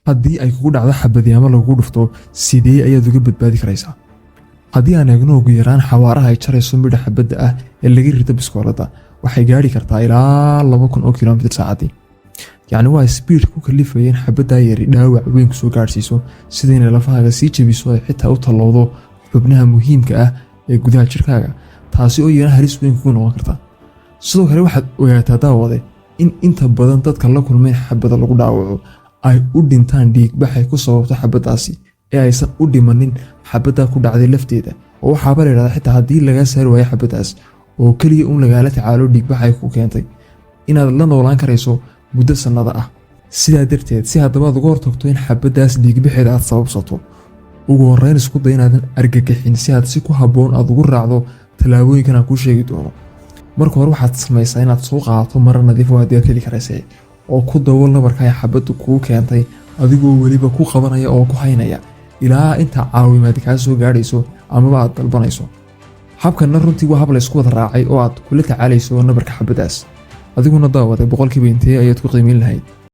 haddii ay kugu dhacdo xabadi ama lagugu dhufto sidee ayaad uga badbaadi karaysaa? haddii aan eegno ugu yaraan xawaaraha ay jarayso midha xabadda ah ee laga rito biskoolada waxay gaari kartaa ilaa 2000 kilomitir saacadii. yacni waa speed ku kalifaya in xabadda yari dhaawac weyn kusoo gaarsiiso sida inay lafahaaga sii jabiso ay xitaa u tallowdo xubnaha muhiimka ah ee gudaha jirkaaga, taasi oo iyana halis weyn kugu noqon karta. sidoo kale waxaad ogaataa daawade in inta badan dadka la kulmay xabadda lagu dhaawaco ay u dhintaan dhiigbaxay ku sababto xabaddaasi ee aysan u dhimanin xabadda ku dhacday lafteeda. oo waxaaba la yidhahdaa xitaa haddii laga saari waayo xabaddaas oo keliya un lagaala tacaalo dhiigbaxay ku keentay inaad la noolaan karayso muddo sannado ah. sidaa darteed si haddaba aad uga hortagto in xabaddaas dhiigbaxeeda aad sababsato, ugu horreyn isku day inaadan argagixin si aad si ku habboon aad ugu raacdo tallaabooyinkan aan kuu sheegi doono. marka hore waxaad samaysaa inaad soo qaadato maro nadiif oo haddii aad heli karaysa oo ku dabool nabarka ay xabaddu kuu keentay adigoo weliba ku qabanaya oo ku haynaya ilaa inta caawimaad kaa soo gaadhayso amaba aad dalbanayso. habkanna runtii waa hab la isku wada raacay oo aad kula tacaalayso nabarka xabaddaas. adiguna daawade boqolkiiba intee ayaad ku qiimeyn lahayd?